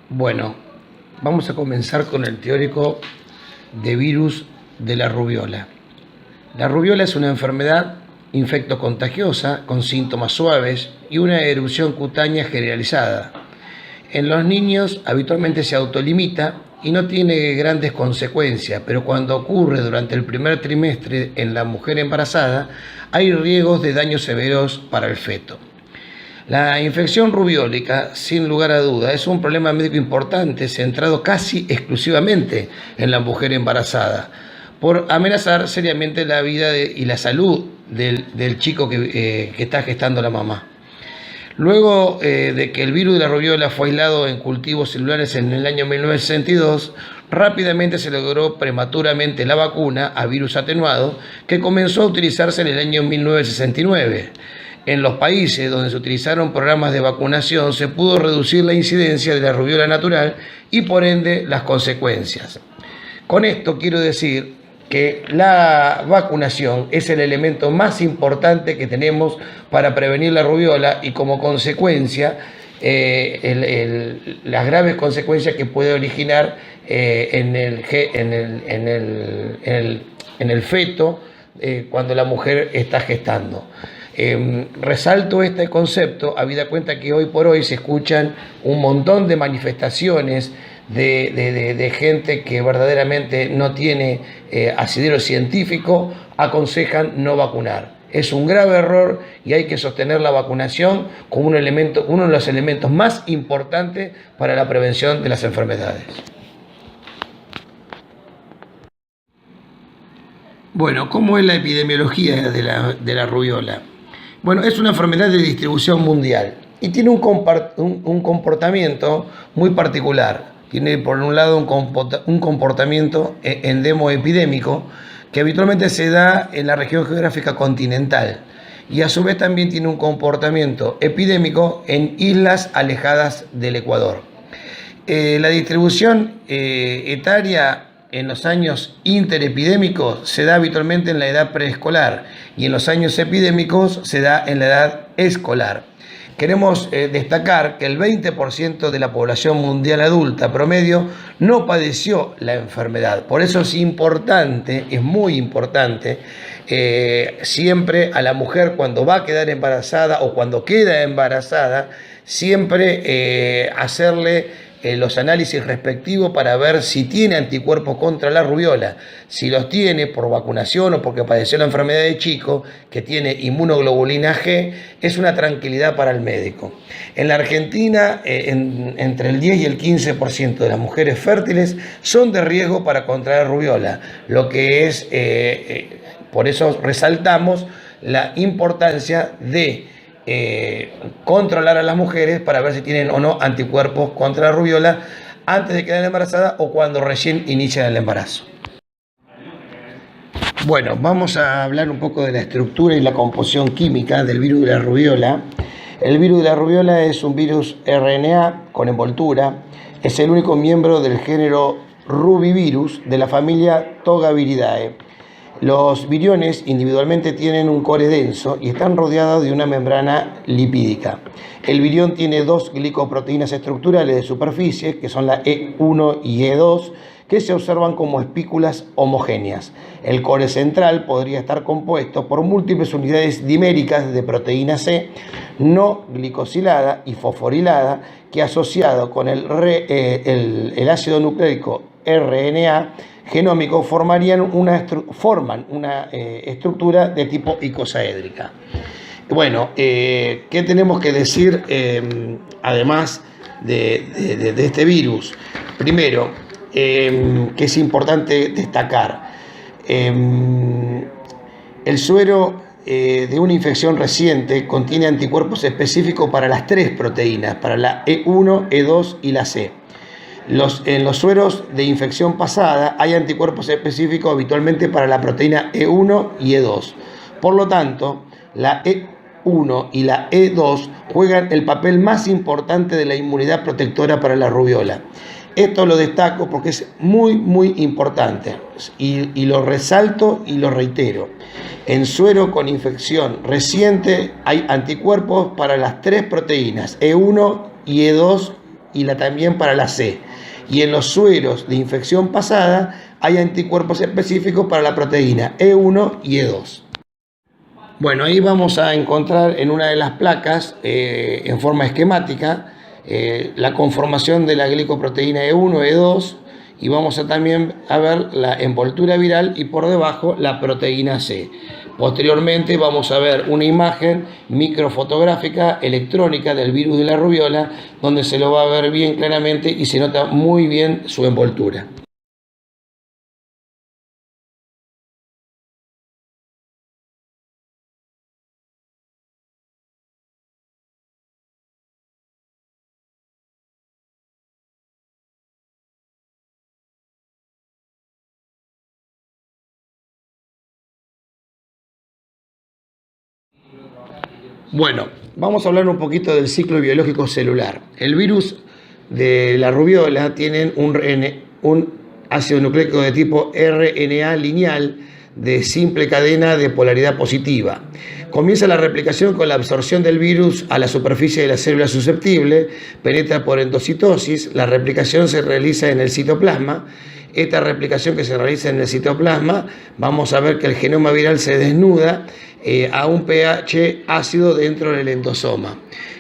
Bueno, vamos a comenzar con el teórico de virus de la rubiola. La rubiola es una enfermedad infectocontagiosa con síntomas suaves y una erupción cutánea generalizada. En los niños habitualmente se autolimita y no tiene grandes consecuencias, pero cuando ocurre durante el primer trimestre en la mujer embarazada, hay riesgos de daños severos para el feto. La infección rubiólica, sin lugar a duda, es un problema médico importante centrado casi exclusivamente en la mujer embarazada, por amenazar seriamente la vida y la salud del chico que está gestando la mamá. Luego de que el virus de la rubiola fue aislado en cultivos celulares en el año 1962, rápidamente se logró prematuramente la vacuna a virus atenuado que comenzó a utilizarse en el año 1969. En los países donde se utilizaron programas de vacunación se pudo reducir la incidencia de la rubiola natural y por ende las consecuencias. Con esto quiero decir que la vacunación es el elemento más importante que tenemos para prevenir la rubiola y como consecuencia las graves consecuencias que puede originar en el feto cuando la mujer está gestando. Resalto este concepto habida cuenta que hoy por hoy se escuchan un montón de manifestaciones de gente que verdaderamente no tiene asidero científico, aconsejan no vacunar. Es un grave error y hay que sostener la vacunación como uno de los elementos más importantes para la prevención de las enfermedades. Bueno, ¿cómo es la epidemiología de la rubiola? Bueno, es una enfermedad de distribución mundial y tiene un comportamiento muy particular. Tiene, por un lado, un comportamiento endemo-epidémico que habitualmente se da en la región geográfica continental y a su vez también tiene un comportamiento epidémico en islas alejadas del Ecuador. La distribución etaria en los años interepidémicos se da habitualmente en la edad preescolar y en los años epidémicos se da en la edad escolar. Queremos destacar que el 20% de la población mundial adulta promedio no padeció la enfermedad. Por eso es importante, es muy importante, siempre a la mujer cuando va a quedar embarazada o cuando queda embarazada, siempre hacerle los análisis respectivos para ver si tiene anticuerpos contra la rubiola. Si los tiene por vacunación o porque padeció la enfermedad de chico, que tiene inmunoglobulina G, es una tranquilidad para el médico. En la Argentina, entre el 10 y el 15% de las mujeres fértiles son de riesgo para contraer rubiola, lo que es, por eso resaltamos la importancia de controlar a las mujeres para ver si tienen o no anticuerpos contra la rubiola antes de quedar embarazada o cuando recién inician el embarazo. Bueno, vamos a hablar un poco de la estructura y la composición química del virus de la rubiola. El virus de la rubiola es un virus RNA con envoltura, es el único miembro del género Rubivirus de la familia Togaviridae. Los viriones individualmente tienen un core denso y están rodeados de una membrana lipídica. El virión tiene dos glicoproteínas estructurales de superficie, que son la E1 y E2, que se observan como espículas homogéneas. El core central podría estar compuesto por múltiples unidades diméricas de proteína C no glicosilada y fosforilada que asociado con el ácido nucleico RNA genómico forman una estructura de tipo icosaédrica. Bueno, ¿qué tenemos que decir además de este virus? Primero, que es importante destacar, el suero de una infección reciente contiene anticuerpos específicos para las tres proteínas, para la E1, E2 y la C. En los sueros de infección pasada hay anticuerpos específicos habitualmente para la proteína E1 y E2. Por lo tanto, la E1 y la E2 juegan el papel más importante de la inmunidad protectora para la rubiola. Esto lo destaco porque es muy, muy importante y lo resalto y lo reitero. En suero con infección reciente hay anticuerpos para las tres proteínas E1 y E2 y también para la C. Y en los sueros de infección pasada hay anticuerpos específicos para la proteína E1 y E2. Bueno, ahí vamos a encontrar en una de las placas, en forma esquemática, la conformación de la glicoproteína E1, E2, y vamos a también a ver la envoltura viral y por debajo la proteína C. Posteriormente vamos a ver una imagen microfotográfica electrónica del virus de la rubiola, donde se lo va a ver bien claramente y se nota muy bien su envoltura. Bueno, vamos a hablar un poquito del ciclo biológico celular. El virus de la rubiola tiene un ácido nucleico de tipo RNA lineal de simple cadena de polaridad positiva. Comienza la replicación con la absorción del virus a la superficie de la célula susceptible, penetra por endocitosis, la replicación se realiza en el citoplasma. Esta replicación que se realiza en el citoplasma, vamos a ver que el genoma viral se desnuda a un pH ácido dentro del endosoma.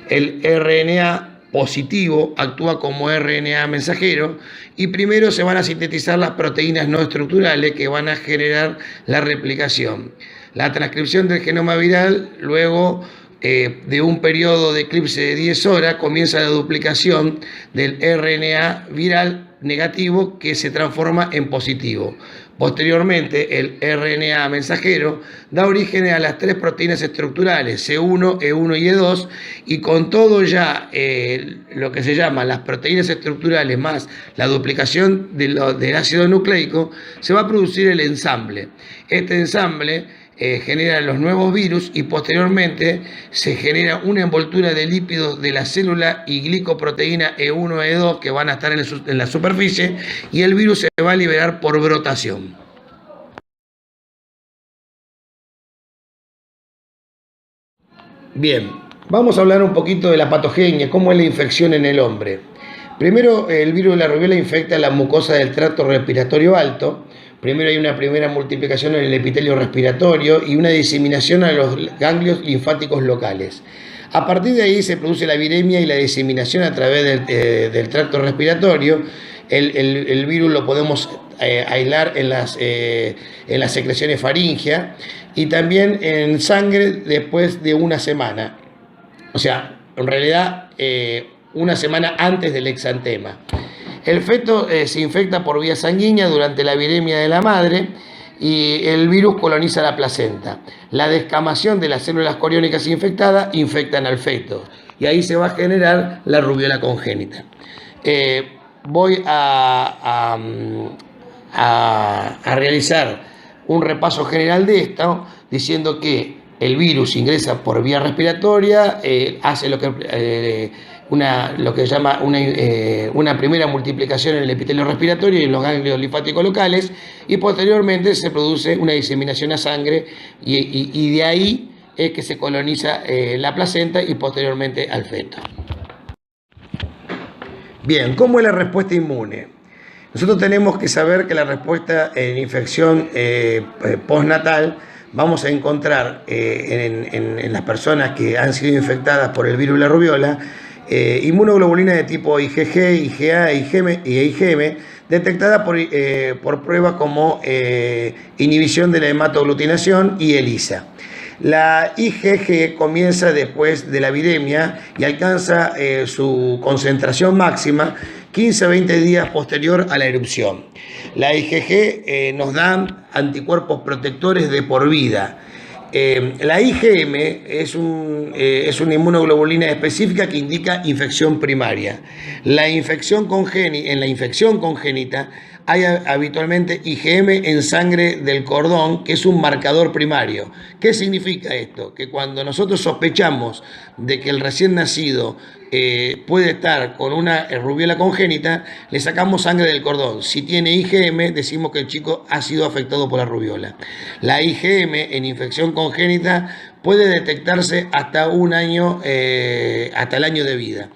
El RNA positivo actúa como RNA mensajero y primero se van a sintetizar las proteínas no estructurales que van a generar la replicación. La transcripción del genoma viral, luego de un periodo de eclipse de 10 horas, comienza la duplicación del RNA viral negativo que se transforma en positivo. Posteriormente, el RNA mensajero da origen a las 3 proteínas estructurales, C1, E1 y E2, y con todo ya lo que se llama las proteínas estructurales más la duplicación del ácido nucleico, se va a producir el ensamble. Este ensamble genera los nuevos virus y posteriormente se genera una envoltura de lípidos de la célula y glicoproteína E1, E2 que van a estar en la superficie y el virus se va a liberar por brotación. Bien, vamos a hablar un poquito de la patogenia, cómo es la infección en el hombre. Primero, el virus de la rubiola infecta la mucosa del tracto respiratorio alto. Primero hay una primera multiplicación en el epitelio respiratorio y una diseminación a los ganglios linfáticos locales. A partir de ahí se produce la viremia y la diseminación a través del tracto respiratorio. El virus lo podemos aislar en las secreciones faringeas y también en sangre después de una semana. O sea, en realidad una semana antes del exantema. El feto se infecta por vía sanguínea durante la viremia de la madre y el virus coloniza la placenta. La descamación de las células coriónicas infectadas infectan al feto y ahí se va a generar la rubiola congénita. Voy a realizar un repaso general de esto diciendo que el virus ingresa por vía respiratoria, hace lo que se llama una primera multiplicación en el epitelio respiratorio y en los ganglios linfáticos locales, y posteriormente se produce una diseminación a sangre y de ahí es que se coloniza la placenta y posteriormente al feto. Bien, ¿cómo es la respuesta inmune? Nosotros tenemos que saber que la respuesta en infección postnatal vamos a encontrar en las personas que han sido infectadas por el virus de la rubiola inmunoglobulina de tipo IgG, IgA e IgM detectada por pruebas como inhibición de la hematoaglutinación y ELISA. La IgG comienza después de la viremia y alcanza su concentración máxima 15 a 20 días posterior a la erupción. La IgG nos da anticuerpos protectores de por vida. La IgM es una inmunoglobulina específica que indica infección primaria. En la infección congénita hay habitualmente IgM en sangre del cordón, que es un marcador primario. ¿Qué significa esto? Que cuando nosotros sospechamos de que el recién nacido puede estar con una rubiola congénita, le sacamos sangre del cordón. Si tiene IgM, decimos que el chico ha sido afectado por la rubiola. La IgM en infección congénita puede detectarse hasta un año, hasta el año de vida.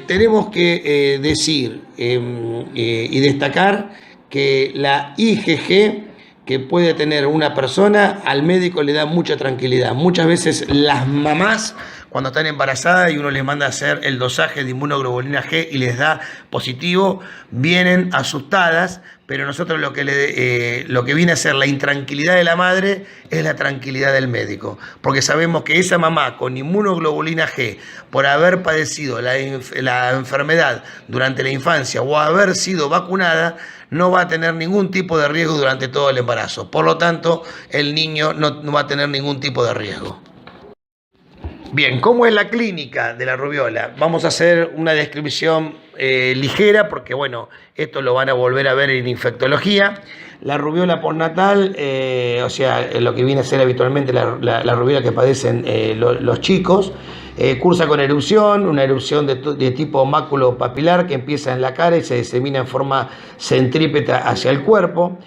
Tenemos que decir y destacar que la IgG que puede tener una persona, al médico le da mucha tranquilidad. Muchas veces las mamás, cuando están embarazadas y uno les manda a hacer el dosaje de inmunoglobulina G y les da positivo, vienen asustadas, pero nosotros lo que viene a ser la intranquilidad de la madre es la tranquilidad del médico, porque sabemos que esa mamá con inmunoglobulina G, por haber padecido la enfermedad durante la infancia o haber sido vacunada, no va a tener ningún tipo de riesgo durante todo el embarazo. Por lo tanto, el niño no va a tener ningún tipo de riesgo. Bien, ¿cómo es la clínica de la rubiola? Vamos a hacer una descripción ligera porque, bueno, esto lo van a volver a ver en infectología. La rubiola postnatal, o sea, lo que viene a ser habitualmente la rubiola que padecen los chicos, cursa con erupción, una erupción de tipo máculo-papilar que empieza en la cara y se disemina en forma centrípeta hacia el cuerpo.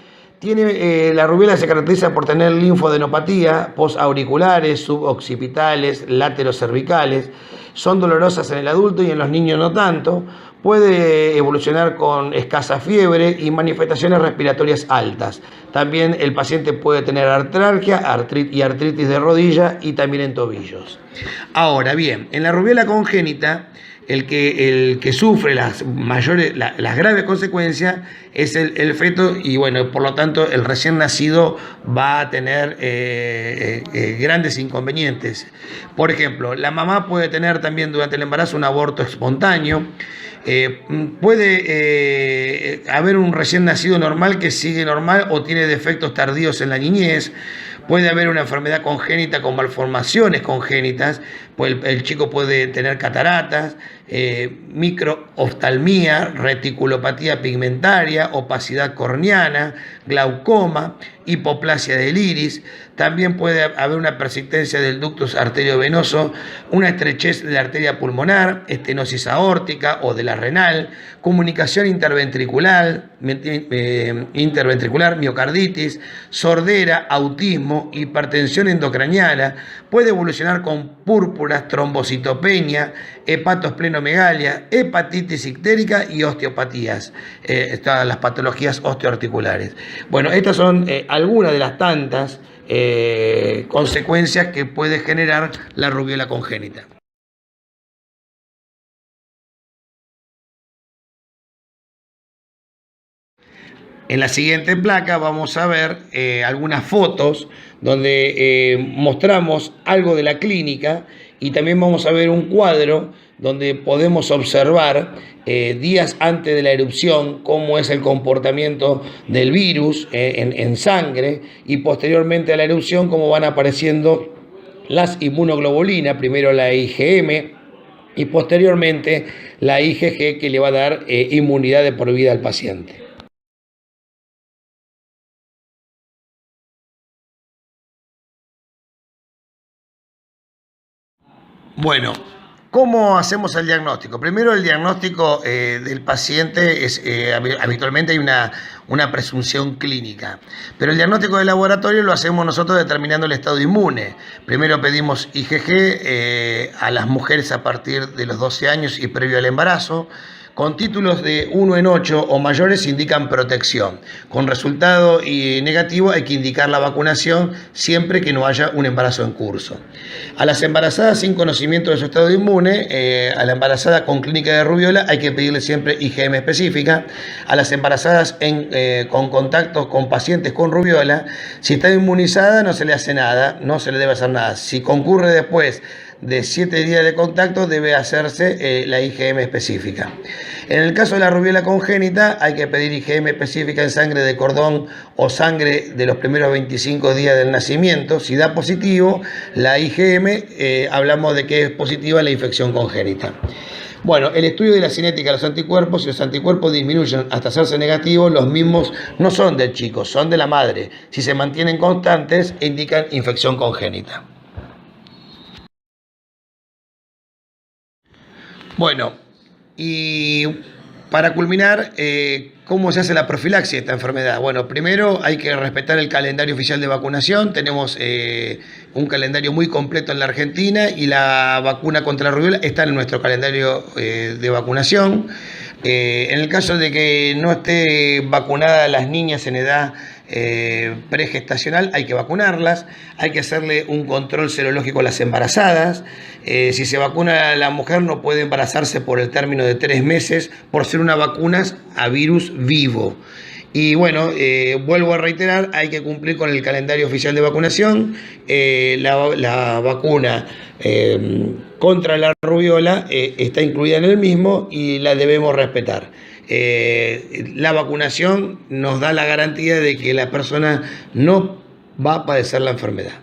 La rubiola se caracteriza por tener linfoadenopatía, postauriculares, suboccipitales, laterocervicales. Son dolorosas en el adulto y en los niños no tanto. Puede evolucionar con escasa fiebre y manifestaciones respiratorias altas. También el paciente puede tener artralgia y artritis de rodilla y también en tobillos. Ahora bien, en la rubiola congénita, el que sufre las graves consecuencias es el feto y, bueno, por lo tanto el recién nacido va a tener grandes inconvenientes. Por ejemplo, la mamá puede tener también durante el embarazo un aborto espontáneo. Puede haber un recién nacido normal que sigue normal o tiene defectos tardíos en la niñez. Puede haber una enfermedad congénita con malformaciones congénitas, pues el chico puede tener cataratas, microoftalmía, reticulopatía pigmentaria, opacidad corneana, glaucoma, hipoplasia del iris. También puede haber una persistencia del ductus arteriovenoso, una estrechez de la arteria pulmonar, estenosis aórtica o de la renal, comunicación interventricular, miocarditis, sordera, autismo, hipertensión endocraniana. Puede evolucionar con púrpuras, trombocitopenia, hepatosplenomegalia, hepatitis ictérica y osteopatías, las patologías osteoarticulares. Bueno, estas son algunas de las tantas consecuencias que puede generar la rubiola congénita. En la siguiente placa vamos a ver algunas fotos donde mostramos algo de la clínica y también vamos a ver un cuadro donde podemos observar días antes de la erupción cómo es el comportamiento del virus en sangre y posteriormente a la erupción cómo van apareciendo las inmunoglobulinas, primero la IgM y posteriormente la IgG que le va a dar inmunidad de por vida al paciente. Bueno, ¿cómo hacemos el diagnóstico? Primero, el diagnóstico del paciente es, habitualmente hay una presunción clínica, pero el diagnóstico de laboratorio lo hacemos nosotros determinando el estado inmune. Primero pedimos IgG a las mujeres a partir de los 12 años y previo al embarazo. Con títulos de 1 en 8 o mayores indican protección. Con resultado negativo hay que indicar la vacunación siempre que no haya un embarazo en curso. A las embarazadas sin conocimiento de su estado inmune, a la embarazada con clínica de rubiola hay que pedirle siempre IgM específica. A las embarazadas con contactos con pacientes con rubiola, si está inmunizada no se le hace nada, no se le debe hacer nada. Si concurre después de 7 días de contacto debe hacerse la IgM específica. En el caso de la rubiola congénita hay que pedir IgM específica en sangre de cordón o sangre de los primeros 25 días del nacimiento. Si da positivo la IgM, hablamos de que es positiva la infección congénita. Bueno, el estudio de la cinética de los anticuerpos, si los anticuerpos disminuyen hasta hacerse negativos, los mismos no son del chico, son de la madre. Si se mantienen constantes, indican infección congénita. Bueno, y Para culminar, ¿cómo se hace la profilaxis de esta enfermedad? Bueno, primero hay que respetar el calendario oficial de vacunación. Tenemos un calendario muy completo en la Argentina y la vacuna contra la rubiola está en nuestro calendario de vacunación. En el caso de que no esté vacunada las niñas en edad pregestacional, hay que vacunarlas, hay que hacerle un control serológico a las embarazadas. Si se vacuna a la mujer no puede embarazarse por el término de 3 meses por ser una vacuna a virus vivo. Y bueno, vuelvo a reiterar, hay que cumplir con el calendario oficial de vacunación. La vacuna contra la rubiola está incluida en el mismo y la debemos respetar. La vacunación nos da la garantía de que la persona no va a padecer la enfermedad.